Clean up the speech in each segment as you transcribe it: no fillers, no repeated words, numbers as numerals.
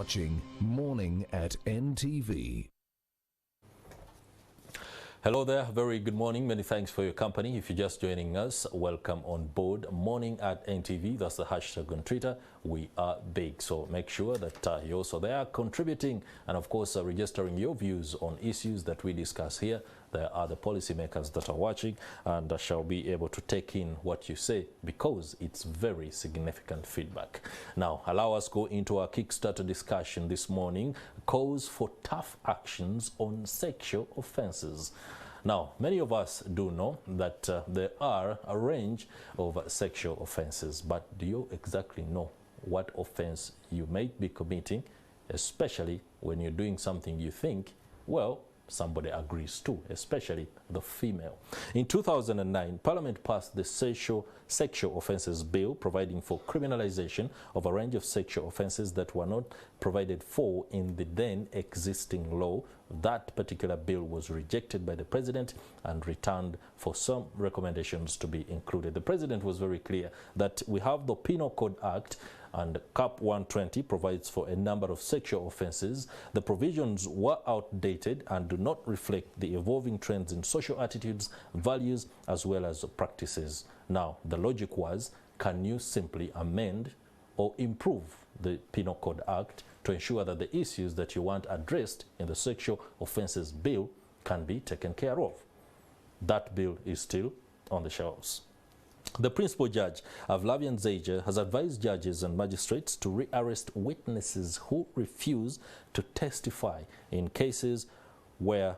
Watching Morning at NTV. Hello there, very good morning. Many thanks for your company. If you're just joining us, welcome on board Morning at NTV. That's the hashtag on Twitter. We are big, so make sure that you're also there contributing and of course registering your views on issues that we discuss here. There are the policymakers that are watching and shall be able to take in what you say because it's very significant feedback. Now, allow us go into our Kickstarter discussion this morning, calls for tough actions on sexual offences. Now, many of us do know that there are a range of sexual offences, but do you exactly know what offence you may be committing, especially when you're doing something you think, well, somebody agrees to, especially the female. In 2009, Parliament passed the Sexual Offences Bill, providing for criminalization of a range of sexual offences that were not provided for in the then existing law. That particular bill was rejected by the President and returned for some recommendations to be included. The President was very clear that we have the Penal Code Act, and Cap 120 provides for a number of sexual offences. The provisions were outdated and do not reflect the evolving trends in social attitudes, values, as well as practices. Now, the logic was, can you simply amend or improve the Penal Code Act to ensure that the issues that you want addressed in the Sexual Offences Bill can be taken care of? That bill is still on the shelves. The principal judge, Avlavian Zeija, has advised judges and magistrates to rearrest witnesses who refuse to testify in cases where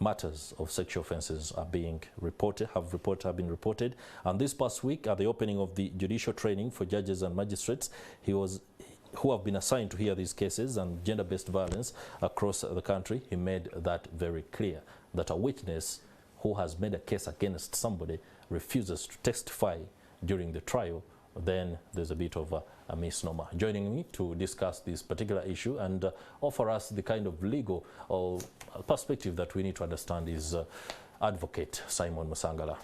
matters of sexual offences are being reported, have been reported. And this past week, at the opening of the judicial training for judges and magistrates, who have been assigned to hear these cases and gender-based violence across the country, he made that very clear, that a witness who has made a case against somebody refuses to testify during the trial, then there's a bit of a misnomer. Joining me to discuss this particular issue and offer us the kind of legal or perspective that we need to understand is Advocate Simon Musangala.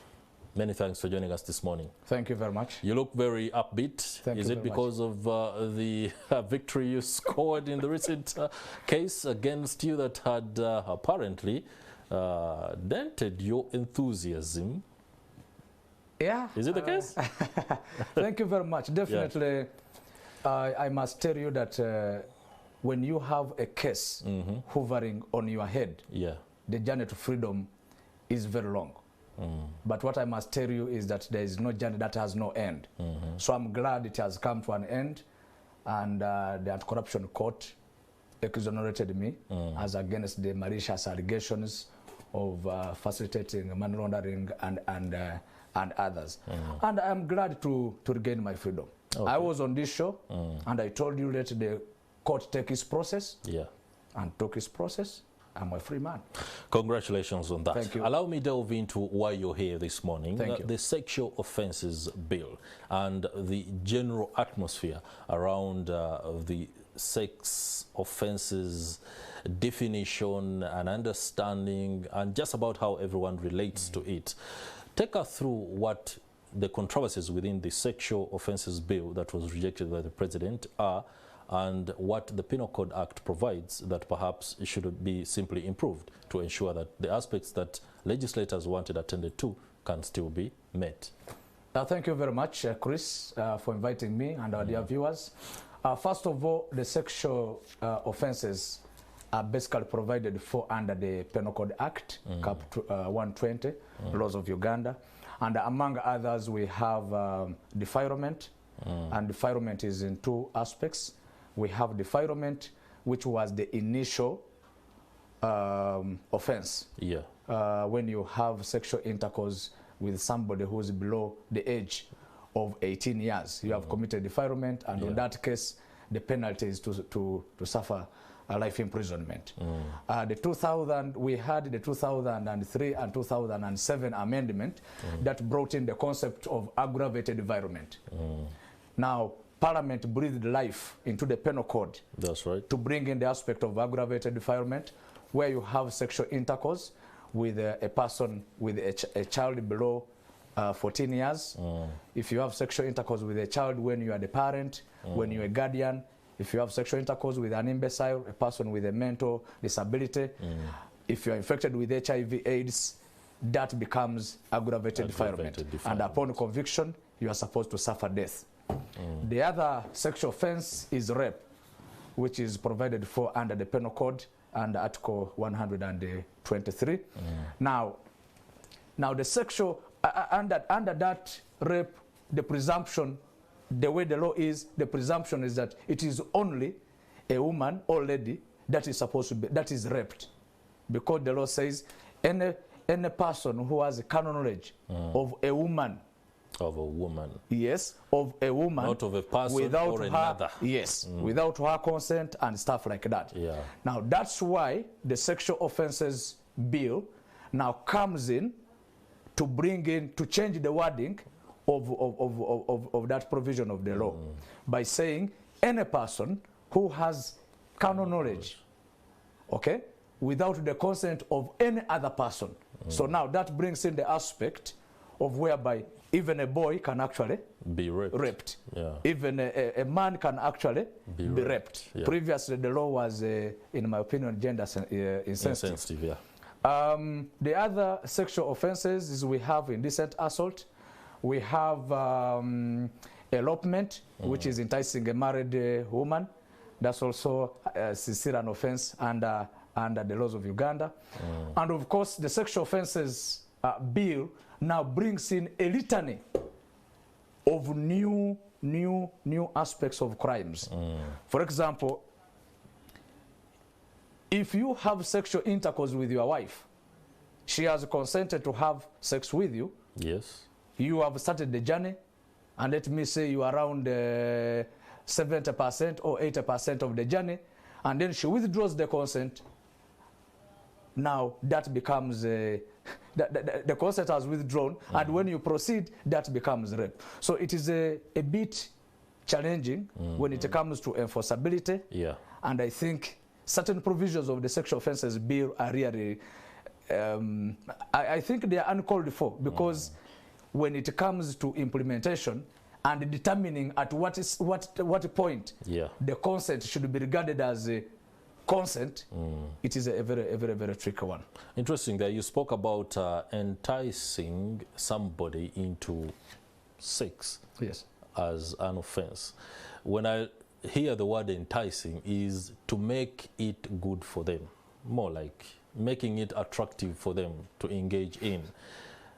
Many thanks for joining us this morning. Thank you very much. You look very upbeat. Thank Is you it very because much. of the victory you scored in the recent case against you that had apparently dented your enthusiasm? Yeah. Is it the case? Thank you very much. Definitely, I must tell you that when you have a case hovering on your head, the journey to freedom is very long. But what I must tell you is that there is no journey that has no end. So I'm glad it has come to an end, and the Anti-Corruption Court exonerated me as against the malicious allegations of facilitating money laundering and others. And I'm glad to regain my freedom. Okay. I was on this show and I told you let the court take its process, and took its process. I'm a free man. Congratulations on that. Thank you. Allow me delve into why you're here this morning. The Sexual Offences Bill and the general atmosphere around the sex offences definition and understanding and just about how everyone relates to it. Take us through what the controversies within the Sexual Offences Bill that was rejected by the President are, and what the Penal Code Act provides that perhaps it should be simply improved to ensure that the aspects that legislators wanted attended to can still be met. Thank you very much, Chris, for inviting me and our dear viewers. First of all, the sexual offences are basically provided for under the Penal Code Act, Cap 120, laws of Uganda. And among others, we have defilement, and defilement is in two aspects. We have defilement, which was the initial offense. When you have sexual intercourse with somebody who's below the age of 18 years, you have committed defilement, and in that case, the penalty is to suffer a life imprisonment. We had the 2003 and 2007 amendment that brought in the concept of aggravated defilement. Now, Parliament breathed life into the penal code. That's right. To bring in the aspect of aggravated defilement, where you have sexual intercourse with a person with a child below 14 years. If you have sexual intercourse with a child when you are the parent, when you're a guardian, if you have sexual intercourse with an imbecile, a person with a mental disability, if you are infected with HIV/AIDS, that becomes aggravated defilement. And upon conviction, you are supposed to suffer death. The other sexual offense is rape, which is provided for under the Penal Code under Article 123. Now the sexual, under that rape, the presumption, the way the law is, the presumption is that it is only a woman or lady that is supposed to be, that is raped. Because the law says any person who has a carnal knowledge of a woman. Of a woman. Yes, of a woman. Not of a person without or her, another. Yes, without her consent and stuff like that. Yeah. Now that's why the Sexual Offences Bill now comes in to bring in, to change the wording of that provision of the law by saying any person who has carnal knowledge, okay, without the consent of any other person. So now that brings in the aspect of whereby even a boy can actually be raped. Yeah. Even a man can actually be raped. Yeah. Previously, the law was, in my opinion, gender insensitive. Yeah. The other sexual offenses is we have indecent assault, we have elopement, which is enticing a married woman. That's also still an offense under the laws of Uganda. And of course, the Sexual Offences Bill now brings in a litany of new aspects of crimes. For example, if you have sexual intercourse with your wife, she has consented to have sex with you. Yes. You have started the journey, and let me say you are around 70% or 80% of the journey, and then she withdraws the consent. Now that becomes the consent has withdrawn, and when you proceed, that becomes rape. So it is a bit challenging when it comes to enforceability. Yeah. And I think certain provisions of the Sexual Offences Bill are really, I think they are uncalled for, because when it comes to implementation and determining at what point the consent should be regarded as a consent, it is a very tricky one. Interesting that you spoke about enticing somebody into sex as an offense. When I hear the word enticing, is to make it good for them, more like making it attractive for them to engage in.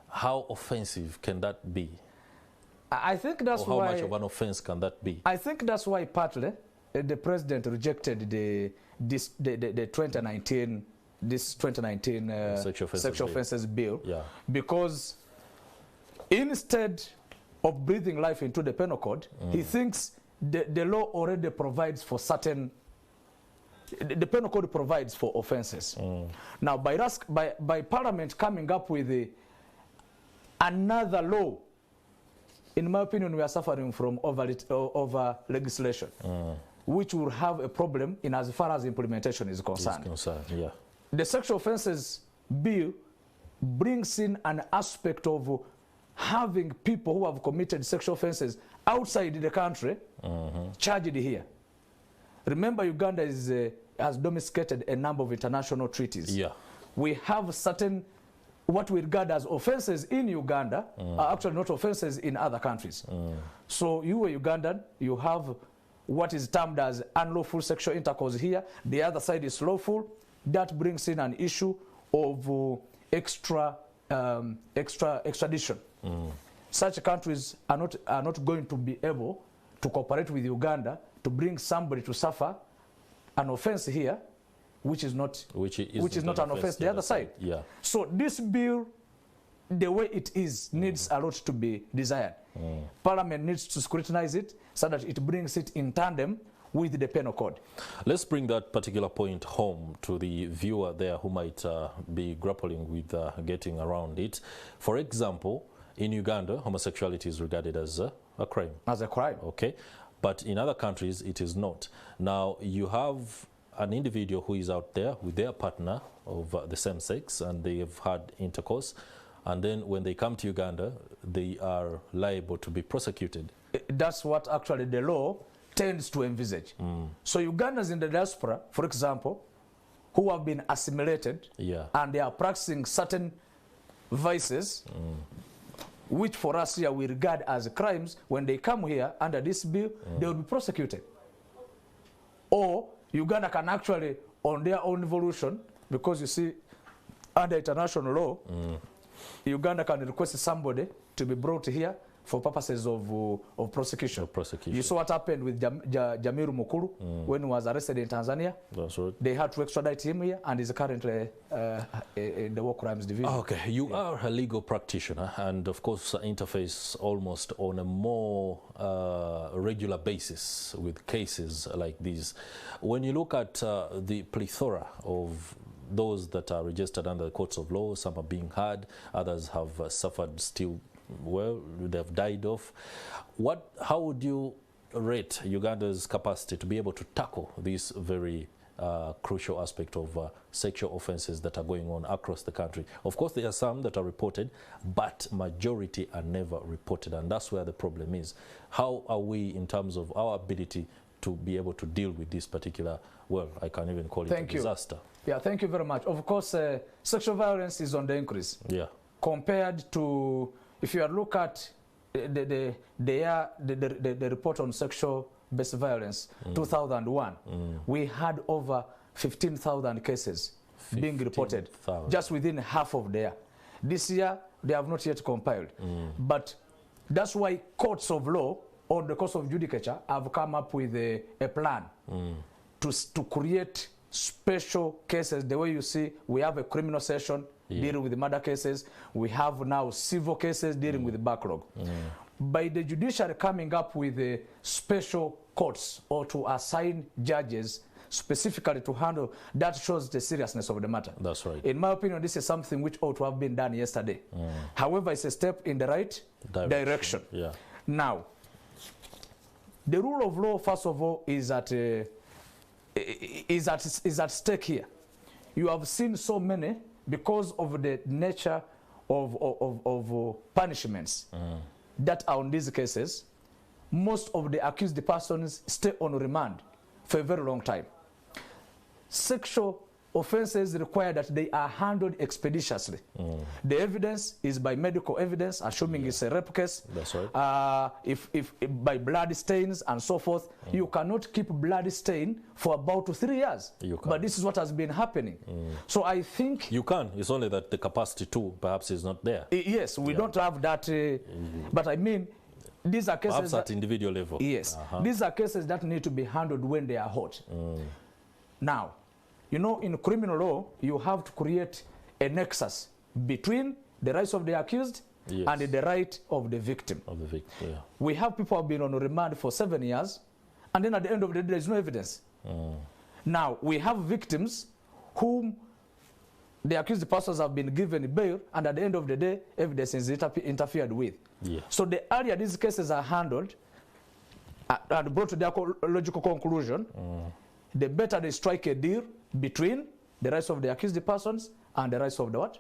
How offensive can that be? I think that's or how why, much of an offense can that be? I think that's why partly the president rejected the 2019 Sexual Offences Bill, because instead of breathing life into the Penal Code, he thinks the law already provides for certain. The Penal Code provides for offences. Now, by Parliament coming up with another law, in my opinion, we are suffering from over legislation, which will have a problem in as far as implementation is concerned. The Sexual Offences Bill brings in an aspect of having people who have committed sexual offences outside the country charged here. Remember, Uganda has domesticated a number of international treaties. We have certain what we regard as offences in Uganda are actually not offences in other countries. So you are Ugandan, you have what is termed as unlawful sexual intercourse here. The other side is lawful. That brings in an issue of extradition. Such countries are not going to be able to cooperate with Uganda to bring somebody to suffer an offense here, which is not an offense the other side. So this bill, the way it is, needs a lot to be desired. Parliament needs to scrutinize it so that it brings it in tandem with the Penal Code. Let's bring that particular point home to the viewer there who might be grappling with getting around it. For example, in Uganda, homosexuality is regarded as a crime. As a crime. Okay. But in other countries, it is not. Now, you have an individual who is out there with their partner of the same sex, and they have had intercourse, and then when they come to Uganda, they are liable to be prosecuted. That's what actually the law tends to envisage. So Ugandans in the diaspora, for example, who have been assimilated and they are practicing certain vices, which for us here we regard as crimes, when they come here under this bill, they will be prosecuted. Or Uganda can actually, on their own volition, because you see, under international law, Uganda can request somebody to be brought here for purposes of prosecution. You saw what happened with Jamiru Mukuru when he was arrested in Tanzania. That's right. They had to extradite him here, and he's currently in the War Crimes Division. Okay, you are a legal practitioner, and of course interface almost on a more regular basis with cases like these. When you look at the plethora of those that are registered under the courts of law, some are being heard, others have suffered still. Well, they've died off. How would you rate Uganda's capacity to be able to tackle this very crucial aspect of sexual offences that are going on across the country? Of course, there are some that are reported, but majority are never reported, and that's where the problem is. How are we in terms of our ability to be able to deal with this particular, well, I can't even call it a disaster? Yeah, thank you very much. Of course, sexual violence is on the increase. Yeah. Compared to, if you look at the report on sexual-based violence, 2001, we had over 15,000 cases being reported, just within half of the year. This year, they have not yet compiled. But that's why courts of law, or the courts of judicature, have come up with a plan to create special cases. The way you see, we have a criminal session dealing with the murder cases. We have now civil cases dealing with the backlog. By the judiciary coming up with special courts or to assign judges specifically to handle, that shows the seriousness of the matter. That's right. In my opinion, this is something which ought to have been done yesterday. However, it's a step in the right direction. Yeah. Now, the rule of law, first of all, is at stake here. You have seen so many, because of the nature of punishments that are on these cases, most of the accused persons stay on remand for a very long time. Sexual offenses require that they are handled expeditiously. The evidence is by medical evidence, assuming it's a rape case. That's right. If by blood stains and so forth, you cannot keep blood stain for about 3 years. But this is what has been happening. So I think you can. It's only that the capacity to perhaps is not there. Yes, we don't have that. But I mean, these are cases perhaps at individual level. Yes, these are cases that need to be handled when they are hot. Now, you know, in criminal law, you have to create a nexus between the rights of the accused and the right of the victim. We have people who have been on remand for 7 years, and then at the end of the day, there is no evidence. Now, we have victims whom the accused persons have been given bail, and at the end of the day, evidence is interfered with. So the earlier these cases are handled and brought to their logical conclusion, the better they strike a deal between the rights of the accused persons and the rights of the what?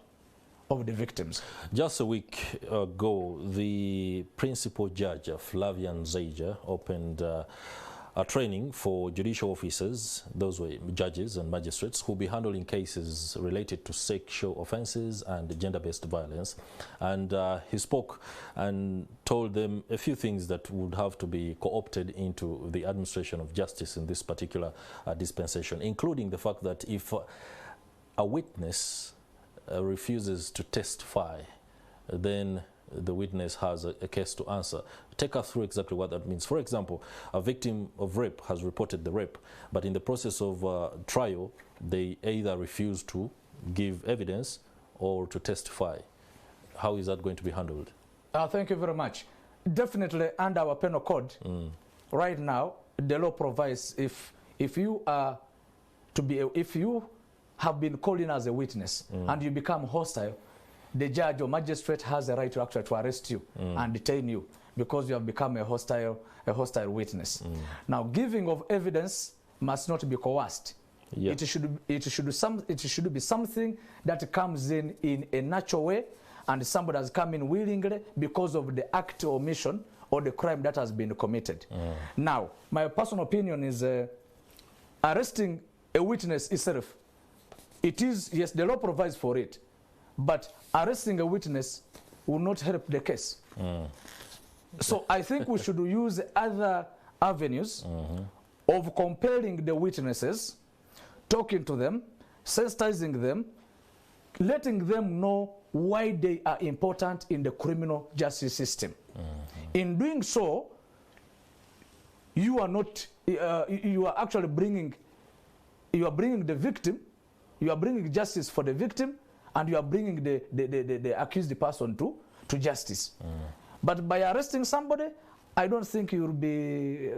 Of the victims. Just a week ago, the principal judge, Flavian Zaija, opened a training for judicial officers, those were judges and magistrates, who will be handling cases related to sexual offences and gender-based violence. And he spoke and told them a few things that would have to be co-opted into the administration of justice in this particular dispensation, including the fact that if a witness refuses to testify, then the witness has a case to answer. Take us through exactly what that means. For example, a victim of rape has reported the rape, but in the process of trial, they either refuse to give evidence or to testify. How is that going to be handled? Thank you very much. Definitely, under our penal code, right now, the law provides if you are if you have been called in as a witness and you become hostile, the judge or magistrate has a right to actually arrest you and detain you because you have become a hostile witness. Now, giving of evidence must not be coerced. It should be something that comes in a natural way, and somebody has come in willingly because of the act or omission or the crime that has been committed. Now, my personal opinion is arresting a witness itself. It is, yes, the law provides for it, but arresting a witness will not help the case. So I think we should use other avenues of compelling the witnesses, talking to them, sensitizing them, letting them know why they are important in the criminal justice system. In doing so, you are not, you are actually bringing the victim, you are bringing justice for the victim, and you are bringing the accused person to justice. But by arresting somebody, I don't think you will be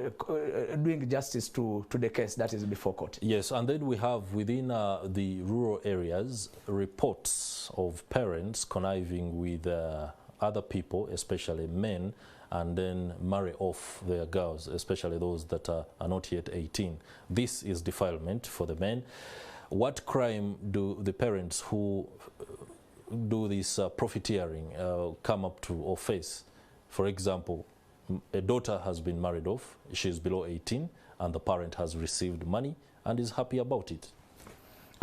doing justice to the case that is before court. Yes, and then we have within the rural areas reports of parents conniving with other people, especially men, and then marry off their girls, especially those that are not yet 18. This is defilement for the men. What crime do the parents who do this profiteering come up to or face? For example, a daughter has been married off, she's below 18, and the parent has received money and is happy about it.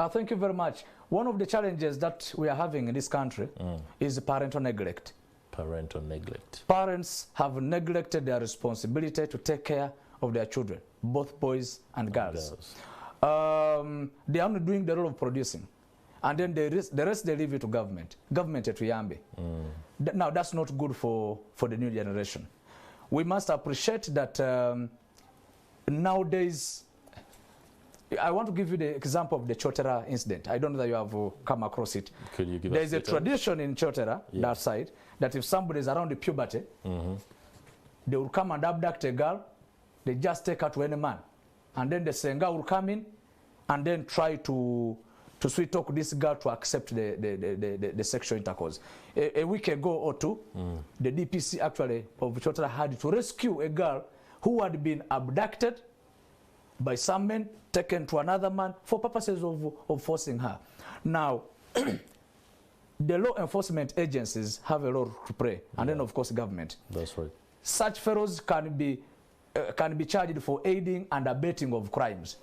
Thank you very much. One of the challenges that we are having in this country is parental neglect. Parental neglect. Parents have neglected their responsibility to take care of their children, both boys and girls. They are only doing the role of producing. And then the rest they leave it to government. Government at Yambi. Now that's not good for the new generation. We must appreciate that nowadays, I want to give you the example of the Chotera incident. I don't know that you have come across it. Could you give There's a tradition in Chotera, that side, that if somebody is around the puberty, they will come and abduct a girl, they just take her to any man. And then the Senga will come in and then try to sweet talk this girl to accept the sexual intercourse. A week ago or two, the DPC actually of Chotara had to rescue a girl who had been abducted by some men, taken to another man for purposes of forcing her. Now, the law enforcement agencies have a role to play, and then of course government. That's right. Such fellows can be charged for aiding and abetting of crimes.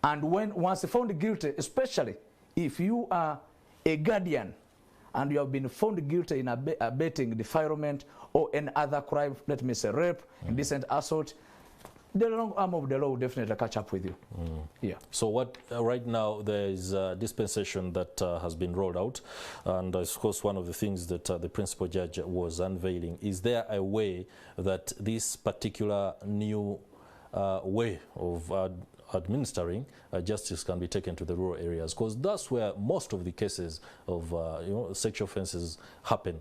And once found guilty, especially if you are a guardian and you have been found guilty in abetting defilement or any other crime, let me say rape, indecent assault, the long arm of the law will definitely catch up with you. Yeah. So what right now there is a dispensation that has been rolled out, and of course one of the things that the principal judge was unveiling, is there a way that this particular new way of administering justice can be taken to the rural areas, because that's where most of the cases of sexual offences happen.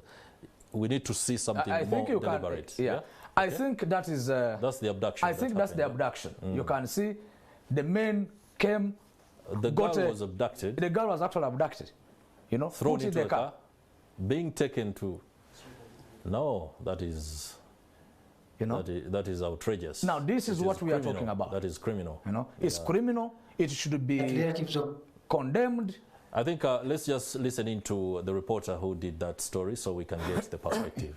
We need to see something more deliberate. Yeah. I think that is that's the abduction. I think that's the abduction. You can see the men came. The girl was abducted. The girl was actually abducted. You know, thrown into the car, being taken to. No, that is. You know, that is outrageous. Now this is what we are talking about. That is criminal. You know, it's criminal. It should be condemned. I think let's just listen into the reporter who did that story so we can get the perspective.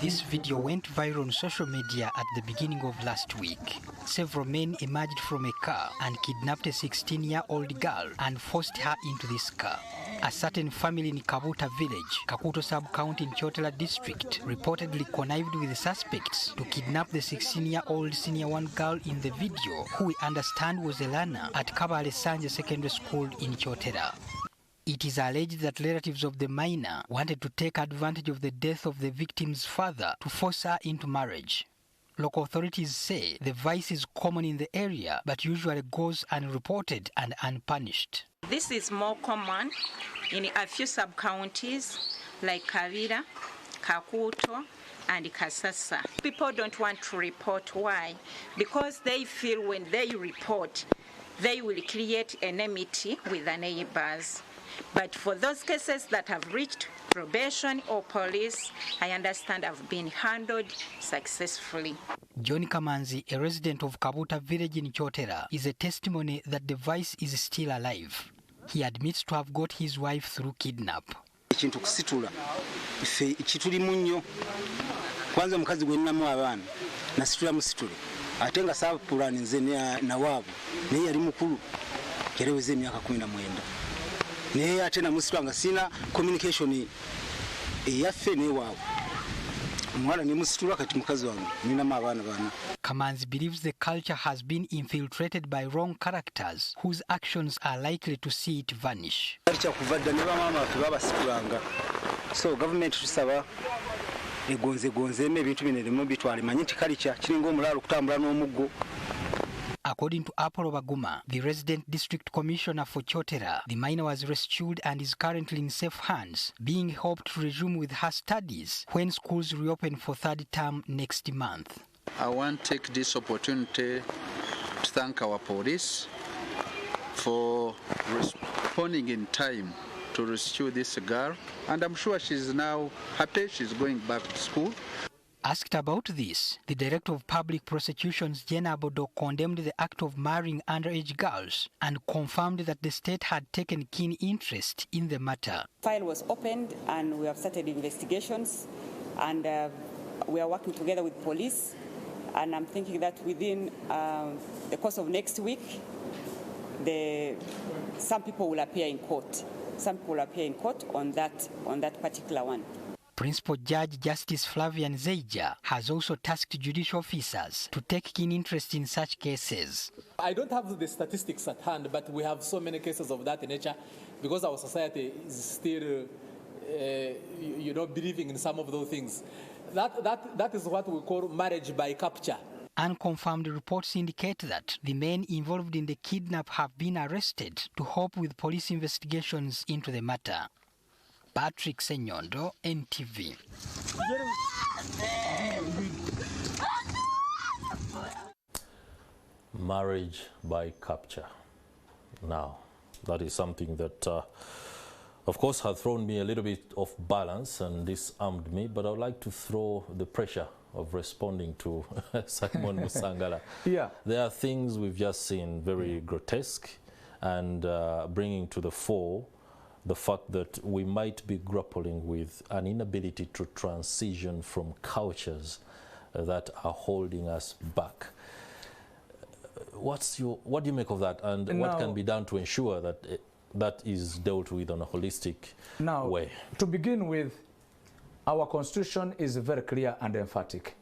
This video went viral on social media at the beginning of last week. Several men emerged from a car and kidnapped a 16-year-old girl and forced her into this car. A certain family in Kabuta village, Kakuto sub-county in Chotela district, reportedly connived with the suspects to kidnap the 16-year-old senior one girl in the video, who we understand was a learner at Kabale Sanje Secondary School in Chotela. It is alleged that relatives of the minor wanted to take advantage of the death of the victim's father to force her into marriage. Local authorities say the vice is common in the area but usually goes unreported and unpunished. This is more common in a few sub-counties like Kavira, Kakuto, and Kasasa. People don't want to report. Why? Because they feel when they report, they will create enmity with the neighbors. But for those cases that have reached probation or police, I understand have been handled successfully. John Kamanzi, a resident of Kabuta village in Chotera, is a testimony that the vice is still alive. He admits to have got his wife through kidnap. ife kituli munyo kwanza mukazi gwe nnamu abaana nasitula musitule ate nga saapulani nze na waabo naye yali mukulu yareweza emyaka 19 naye ate namusitula nga sina communication eyaffe newaabo omwana nemusitula kati mukazi wange ninamu abaana bana. Kamanzi believes the culture has been infiltrated by wrong characters whose actions are likely to see it vanish. Kyakuvadda ne bamaama baffe babasitulanga, so government tusaba egonzeemu ebintu bino erimu bitwale manyi nti culture kiringa omulaalo okutambula n'omuggo. According to Apollo Baguma, the resident district commissioner for Chotera, the minor was rescued and is currently in safe hands, being hoped to resume with her studies when schools reopen for third term next month. I want to take this opportunity to thank our police for responding in time to rescue this girl, and I'm sure she's now happy, she's going back to school. Asked about this, the Director of Public Prosecutions, Jenna Bodo, condemned the act of marrying underage girls and confirmed that the state had taken keen interest in the matter. File was opened and we have started investigations, and we are working together with police, and I'm thinking that within the course of next week, some people will appear in court. Some people will appear in court on that particular one. Principal Judge Justice Flavian Zeija has also tasked judicial officers to take keen interest in such cases. I don't have the statistics at hand, but we have so many cases of that nature because our society is still, believing in some of those things. That is what we call marriage by capture. Unconfirmed reports indicate that the men involved in the kidnap have been arrested to help with police investigations into the matter. Patrick Senyondo, NTV. Marriage by capture. Now, that is something that, of course, has thrown me a little bit off balance and disarmed me, but I would like to throw the pressure of responding to Simon Musangala. Yeah. There are things we've just seen very grotesque and bringing to the fore the fact that we might be grappling with an inability to transition from cultures that are holding us back. What do you make of that, and what can be done to ensure that that is dealt with on a holistic way? To begin with, our constitution is very clear and emphatic.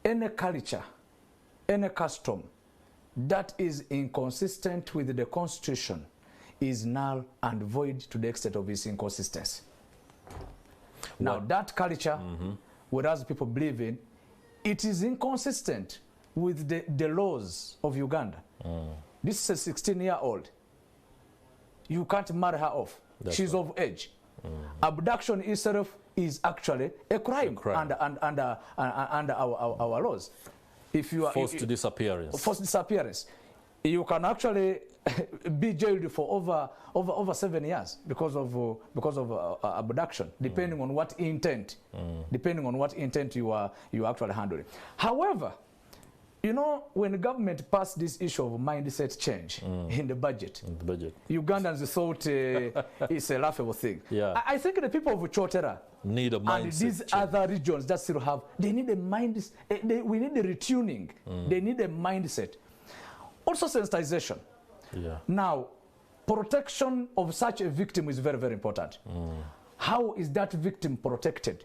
Any culture, any custom that is inconsistent with the constitution is null and void to the extent of its inconsistency. Now, that culture, whereas people believe in, it is inconsistent with the laws of Uganda. This is a 16-year-old. You can't marry her off. She's of age. Abduction itself is actually a crime. Under our laws. If you are forced disappearance, you can actually be jailed for over 7 years because of abduction, depending on what intent, you are actually handling. However, you know, when the government passed this issue of mindset change in the budget, Ugandans thought it's a laughable thing. Yeah. I think the people of Chotera need a mindset and these other regions that still have, they need a mindset. We need a retuning. They need a mindset. Also sensitization. Yeah. Now, protection of such a victim is very, very important. How is that victim protected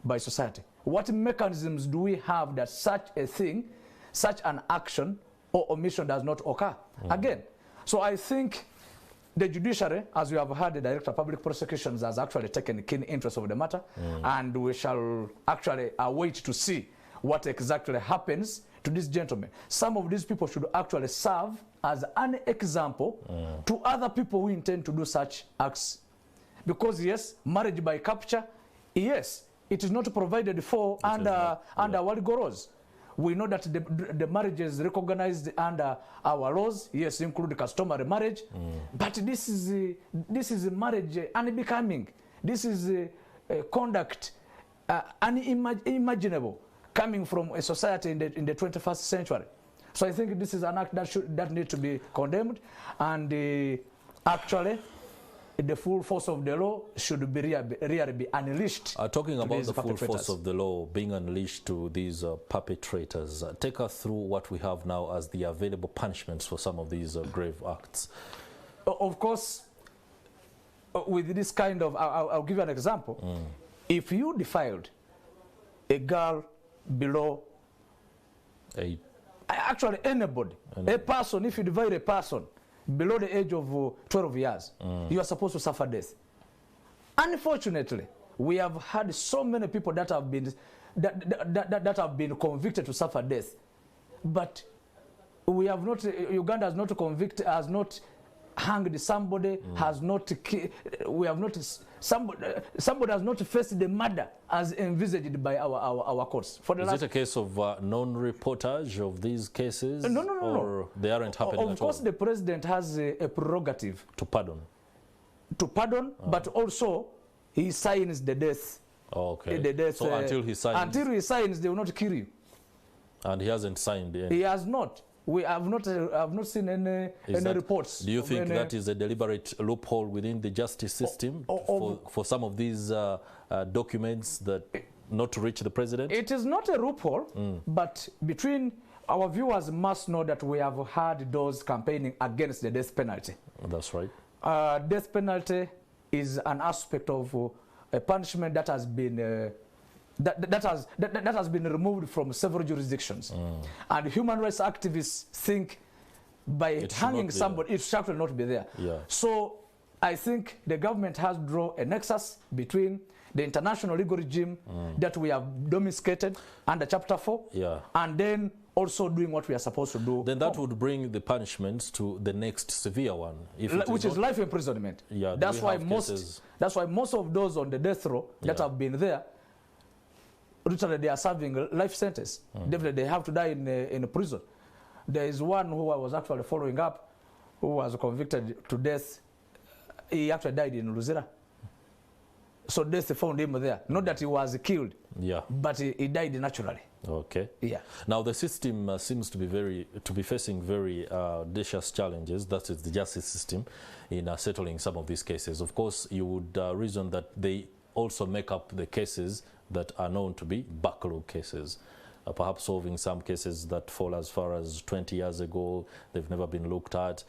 by society? What mechanisms do we have that such a thing, such an action or omission does not occur again? So I think the judiciary, as we have heard, the Director of Public Prosecutions has actually taken keen interest of the matter, and we shall actually await to see what exactly happens to this gentleman. Some of these people should actually serve as an example to other people who intend to do such acts. Because yes, marriage by capture, yes, it is not provided for under our legal laws. We know that the marriages recognized under our laws, yes, include customary marriage, but this is marriage unbecoming. This is conduct unimaginable coming from a society in the 21st century. So I think this is an act that needs to be condemned, and actually the full force of the law should be really be unleashed. Talking about the full force of the law being unleashed to these perpetrators, take us through what we have now as the available punishments for some of these grave acts. Of course, with this kind of, I'll give you an example. If you defiled a girl below, actually anybody, a person, if you divide a person below the age of 12 years, you are supposed to suffer death. Unfortunately, we have had so many people that have been that have been convicted to suffer death, but we have not. Uganda has not convicted, has not hanged somebody, has not. We have not. Somebody has not faced the murder as envisaged by our courts. For the Is it a case of non-reportage of these cases? No. Or they aren't happening at all? Of course, the president has a prerogative to pardon. To pardon, but also he signs the death. Okay. The death, so until he signs, they will not kill you. And he hasn't signed any. He has not. We have not. I've not seen any reports. Do you think that is a deliberate loophole within the justice system for some of these documents that not to reach the president? It is not a loophole, but between our viewers must know that we have had those campaigning against the death penalty. That's right. Death penalty is an aspect of a punishment that has been that has been removed from several jurisdictions, and human rights activists think by hanging somebody it shall not be there. So I think the government has drawn a nexus between the international legal regime that we have domesticated under Chapter 4, and then also doing what we are supposed to do. Then that would bring the punishments to the next severe one, which is life imprisonment. That's why most of those on the death row that have been there, literally they are serving life sentence. Definitely they have to die in a prison. There is one who I was actually following up, who was convicted to death. He actually died in Luzira. So death found him there. Not that he was killed, but he died naturally. Okay. Now the system seems to be facing very audacious challenges. That is the justice system in settling some of these cases. Of course, you would reason that they also make up the cases that are known to be backlog cases. Perhaps solving some cases that fall as far as 20 years ago, they've never been looked at.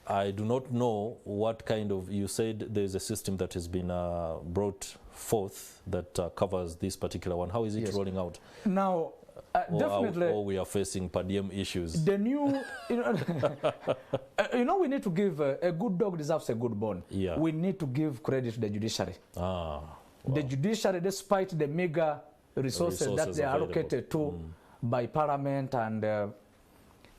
I do not know what kind of, you said there's a system that has been brought forth that covers this particular one. How is it rolling out? Now, definitely. Or we are facing per diem issues. The new, we need to give, a good dog deserves a good bone. We need to give credit to the judiciary. The judiciary, despite the mega resources that they are allocated to by Parliament, and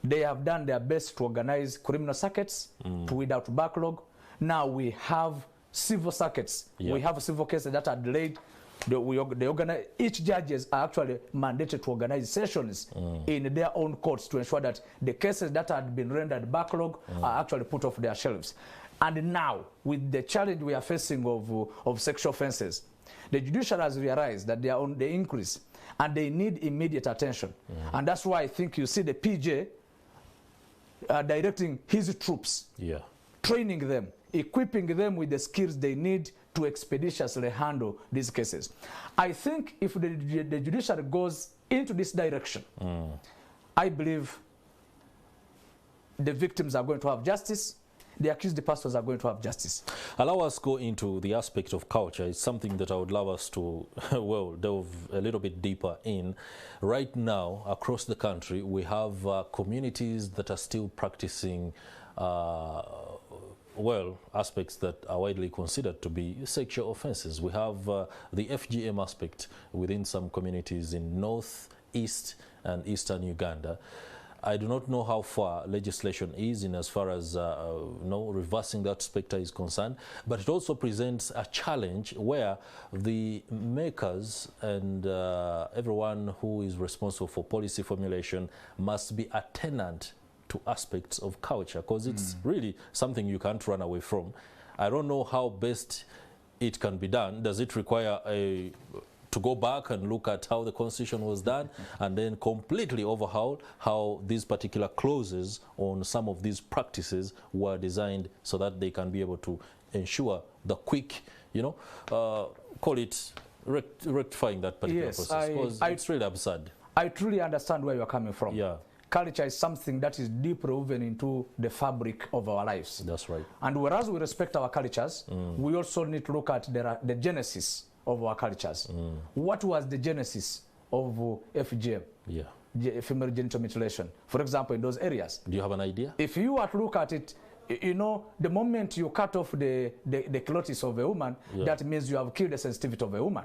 they have done their best to organize criminal circuits to weed out backlog. Now we have civil circuits. We have civil cases that are delayed. Each judges are actually mandated to organize sessions in their own courts to ensure that the cases that had been rendered backlog are actually put off their shelves. And now, with the challenge we are facing of sexual offences, the judiciary has realized that they are on the increase and they need immediate attention. And that's why I think you see the PJ directing his troops, training them, equipping them with the skills they need to expeditiously handle these cases. I think if the judiciary goes into this direction, I believe the victims are going to have justice, the accused pastors are going to have justice. Allow us to go into the aspect of culture. It's something that I would love us to, delve a little bit deeper in. Right now, across the country, we have communities that are still practicing, aspects that are widely considered to be sexual offenses. We have the FGM aspect within some communities in North, East, and Eastern Uganda. I do not know how far legislation is in as far as reversing that spectre is concerned, but it also presents a challenge where the makers and everyone who is responsible for policy formulation must be a tenant to aspects of culture, because it's really something you can't run away from. I don't know how best it can be done. Does it require to go back and look at how the Constitution was done and then completely overhaul how these particular clauses on some of these practices were designed so that they can be able to ensure the quick, you know, call it rectifying that particular process? Because it's really absurd. I truly understand where you're coming from. Yeah. Culture is something that is deeply woven into the fabric of our lives. That's right. And whereas we respect our cultures, we also need to look at the genesis of our cultures. What was the genesis of FGM? Yeah. Female genital mutilation, for example, in those areas. Do you have an idea? If you were to look at it, you know, the moment you cut off the clitoris of a woman, that means you have killed the sensitivity of a woman.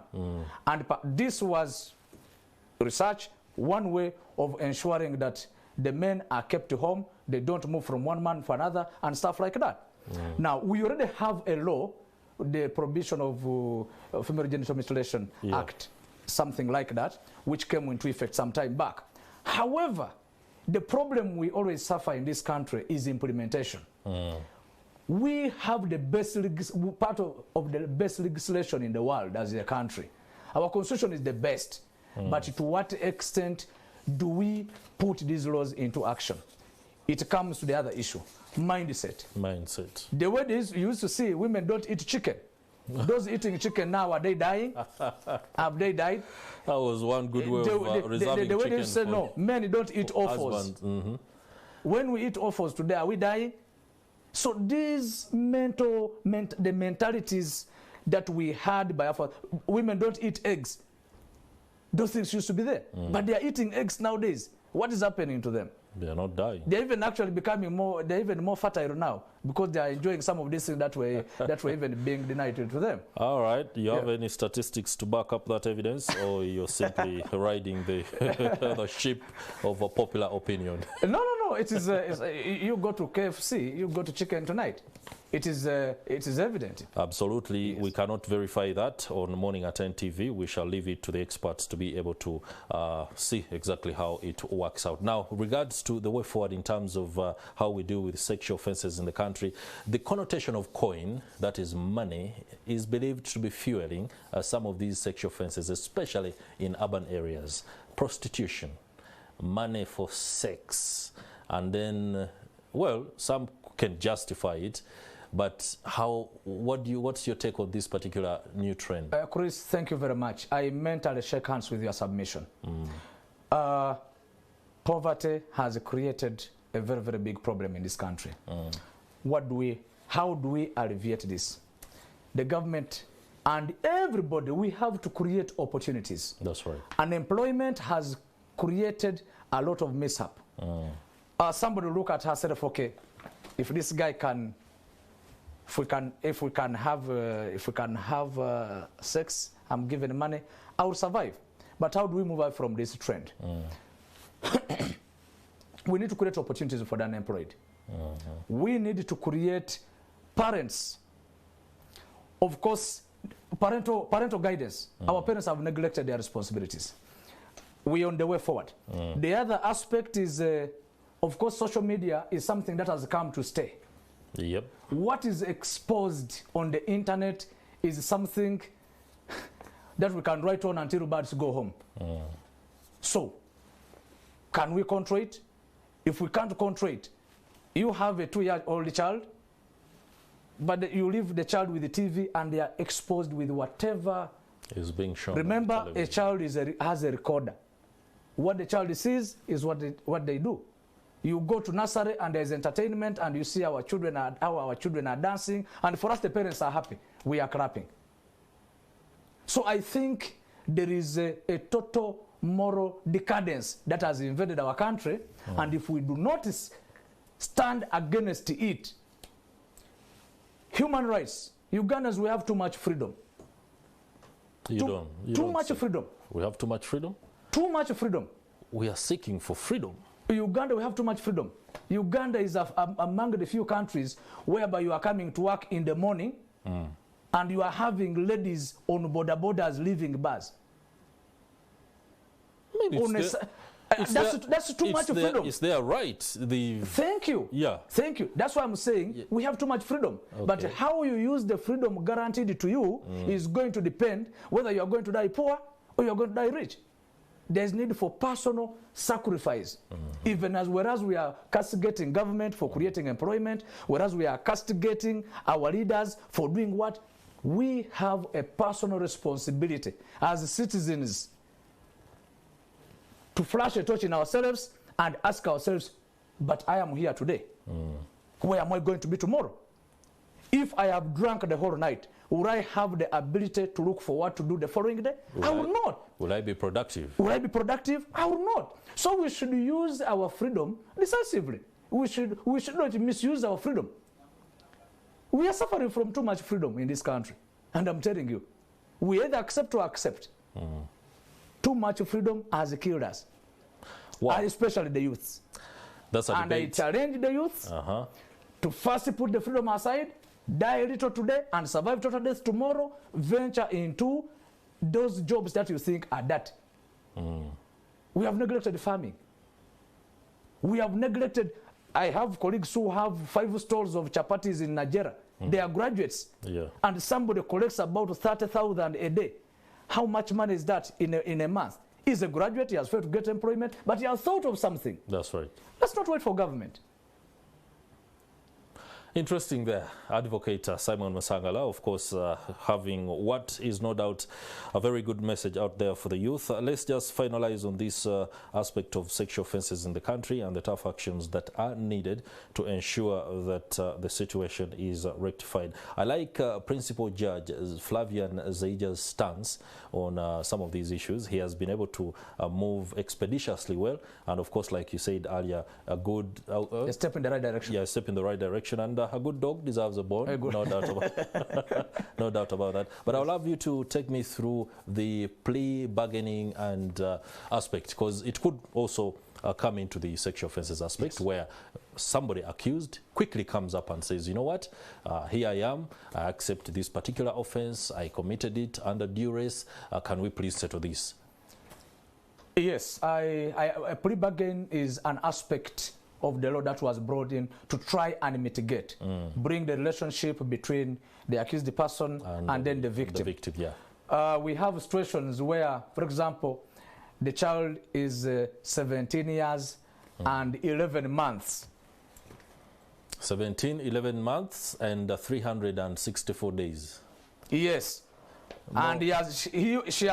And this was research, one way of ensuring that the men are kept home, they don't move from one man to another, and stuff like that. Now, we already have a law, the Prohibition of Female Genital Mutilation Act, something like that, which came into effect some time back. However, the problem we always suffer in this country is implementation. We have the best part of the best legislation in the world as a country. Our constitution is the best, but to what extent do we put these laws into action? It comes to the other issue, mindset. Mindset. The way you used to see women don't eat chicken. Those eating chicken now, are they dying? Have they died? That was one good way of reserving the way chicken. They said no, men don't eat offals. When we eat offals today, are we dying? So these the mentalities that we had by our women don't eat eggs. Those things used to be there, but they are eating eggs nowadays. What is happening to them? They are not dying. They're even actually becoming they're even more fertile now because they are enjoying some of these things that were even being denied to them. All right. Do you have any statistics to back up that evidence, or you're simply riding the the ship of a popular opinion? No. It is. You go to KFC, you go to chicken tonight. It is evident. Absolutely. Yes. We cannot verify that on Morning at NTV. We shall leave it to the experts to be able to see exactly how it works out. Now, regards to the way forward in terms of how we deal with sexual offences in the country, the connotation of coin, that is money, is believed to be fueling some of these sexual offences, especially in urban areas. Prostitution, money for sex, and then, well, some can justify it. But what's your take on this particular new trend? Chris, thank you very much. I mentally shake hands with your submission. Poverty has created a very, very big problem in this country. How do we alleviate this? The government and everybody, we have to create opportunities. That's right. Unemployment has created a lot of mishap. Somebody look at herself, okay, if this guy can, if we can have sex, I'm giving money, I will survive. But how do we move out from this trend? We need to create opportunities for the unemployed. We need to create parents. Of course, parental guidance. Our parents have neglected their responsibilities. We are on the way forward. The other aspect is, of course, social media is something that has come to stay. Yep. What is exposed on the internet is something that we can write on until birds go home. So, can we control it? If we can't control it, you have a 2-year-old child, but you leave the child with the TV and they are exposed with whatever is being shown. Remember, a child has a recorder. What the child sees is what they do. You go to nursery and there's entertainment and you see how our children are dancing, and for us the parents are happy. We are clapping. So I think there is a total moral decadence that has invaded our country, and if we do not stand against it, human rights, Ugandans, we have too much freedom. Too much freedom. We have too much freedom? Too much freedom. We are seeking for freedom. Uganda, we have too much freedom. Uganda is among the few countries whereby you are coming to work in the morning and you are having ladies on borders leaving bars. I mean, that's too much freedom. It's their right. Thank you. Yeah. Thank you. That's why I'm saying we have too much freedom. Okay. But how you use the freedom guaranteed to you is going to depend whether you are going to die poor or you are going to die rich. there's need for personal sacrifice. Even whereas we are castigating government for creating employment, whereas we are castigating our leaders for doing what? We have a personal responsibility as citizens to flash a torch in ourselves and ask ourselves, but I am here today. Where am I going to be tomorrow? If I have drunk the whole night, will I have the ability to look for what to do the following day? I will not. Will I be productive? Will I be productive? I will not. So we should use our freedom decisively. We should not misuse our freedom. We are suffering from too much freedom in this country. And I'm telling you, we either accept or accept. Too much freedom has killed us. Wow. Especially the youth. That's a and debate. I challenge the youth to first put the freedom aside, die a little today and survive total death tomorrow, venture into those jobs that you think are dirty. We have neglected farming. We have neglected, I have colleagues who have 5 stores of chapatis in Nigeria. They are graduates. And somebody collects about 30,000 a day. How much money is that in a month? He's a graduate, he has failed to get employment, but he has thought of something. That's right. Let's not wait for government. Interesting there. Advocate Simon Musangala, of course, having what is no doubt a very good message out there for the youth. Let's just finalize on this aspect of sexual offences in the country and the tough actions that are needed to ensure that the situation is rectified. I like Principal Judge Flavian Zeija's stance on some of these issues. He has been able to move expeditiously well, and of course, like you said earlier, a good a step in the right direction. Yeah, a step in the right direction, and a good dog deserves a bone, no doubt about no doubt about that. But I'd love you to take me through the plea bargaining and aspect, because it could also come into the sexual offences aspect, where somebody accused quickly comes up and says, you know what, here I am, I accept this particular offence, I committed it under duress, can we please settle this? Yes, a plea bargain is an aspect of the law that was brought in to try and mitigate, bring the relationship between the accused person and then the victim. The victim, yeah. We have situations where, for example, the child is 17 years and 11 months. 17, 11 months and 364 days. Yes. No. And he or she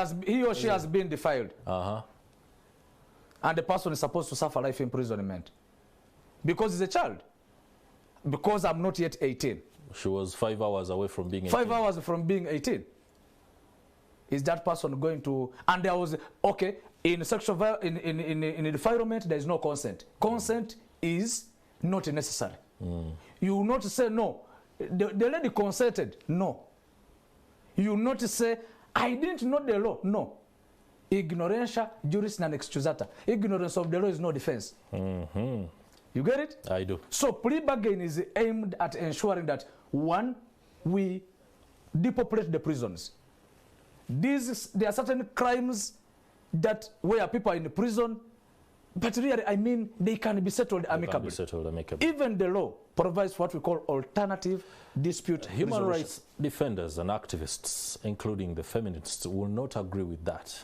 has been defiled. And the person is supposed to suffer life imprisonment. Because he's a child. Because I'm not yet 18. She was 5 hours away from being 18. 5 hours from being 18. Is that person going to... And there was... Okay, in sexual... In defilement, there is no consent. Consent is not necessary. You will not say, no, the lady consented. No. You will not say, I didn't know the law. No. Ignorantia juris non excusata. Ignorance of the law is no defense. You get it? I do. So plea bargain is aimed at ensuring that, one, we depopulate the prisons. There are certain crimes that where people are in prison, but really, I mean, they can be settled amicably. Even the law provides what we call alternative dispute Human rights defenders and activists, including the feminists, will not agree with that.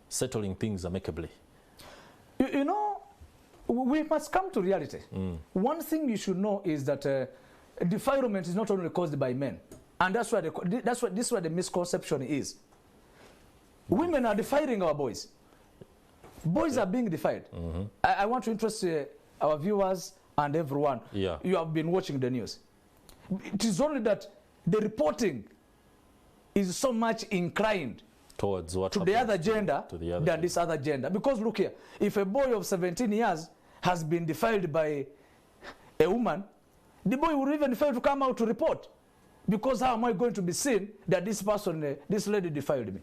Settling things amicably. You know, we must come to reality. One thing you should know is that defilement is not only caused by men, and that's why this is where the misconception is. Women are defiling our boys. Boys are being defiled. I want to interest our viewers and everyone. You have been watching the news. It is only that the reporting is so much inclined towards what to the other gender than this other gender. Because look here, if a boy of 17 years has been defiled by a woman, the boy will even fail to come out to report. Because how am I going to be seen that this person, this lady defiled me?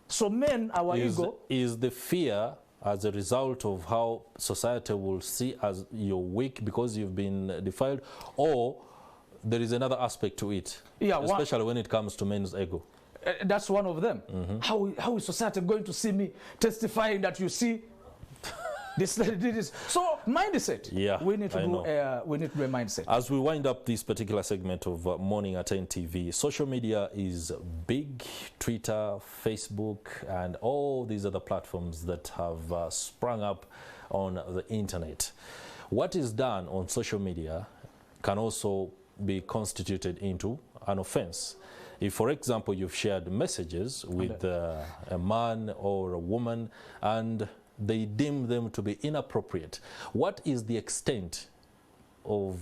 So men, our ego... Is the fear as a result of how society will see as you're weak because you've been defiled, or there is another aspect to it, especially when it comes to men's ego? That's one of them. How is society going to see me testifying that, you see, This. So mindset. Yeah, we need to do a mindset. As we wind up this particular segment of Morning at NTV, social media is big. Twitter, Facebook, and all these other platforms that have sprung up on the internet. What is done on social media can also be constituted into an offense. If, for example, you've shared messages with a man or a woman and they deem them to be inappropriate, what is the extent of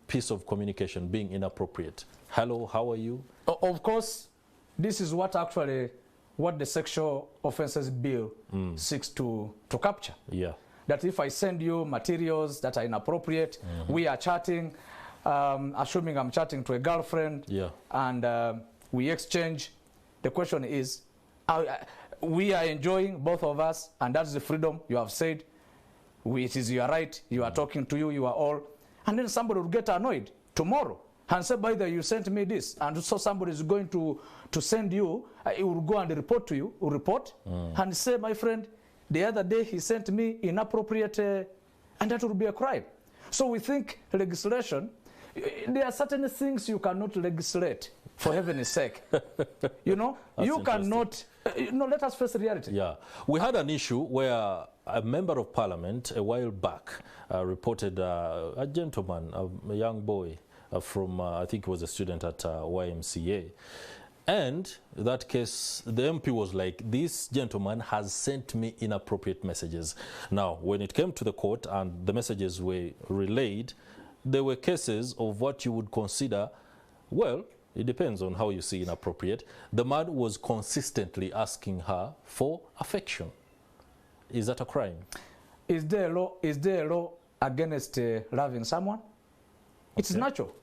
piece of communication being inappropriate? Hello, how are you? Of course, this is what the Sexual Offences Bill seeks to capture. Yeah. That if I send you materials that are inappropriate, we are chatting, assuming I'm chatting to a girlfriend, and we exchange. The question is, we are enjoying, both of us, and that's the freedom you have said. It is your right, you are talking to you are all. And then somebody will get annoyed tomorrow and say, by the way, you sent me this. And so somebody is going to send you, he will go and report to you, and say, my friend, the other day he sent me inappropriate, and that will be a crime. So we think legislation, there are certain things you cannot legislate, for heaven's sake. You know, you cannot, let us face reality. Yeah. We had an issue where a member of parliament a while back reported a gentleman, a young boy from, I think he was a student at YMCA. And in that case, the MP was like, this gentleman has sent me inappropriate messages. Now, when it came to the court and the messages were relayed, there were cases of what you would consider, well, it depends on how you see inappropriate. The man was consistently asking her for affection. Is that a crime? Is there a law against loving someone? It's natural.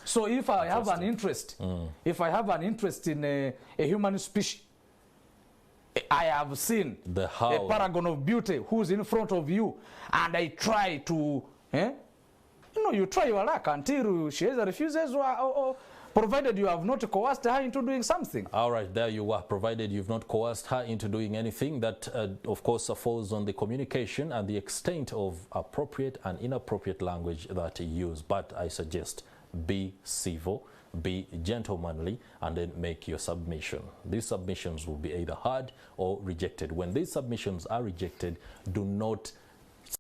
So if I have an interest, in a human species, I have seen a paragon of beauty who's in front of you, and I try to, you try your luck until she either refuses or provided you have not coerced her into doing something. All right, there you are. Provided you've not coerced her into doing anything, that of course falls on the communication and the extent of appropriate and inappropriate language that you use. But I suggest be civil, be gentlemanly, and then make your submission. These submissions will be either heard or rejected. When these submissions are rejected, do not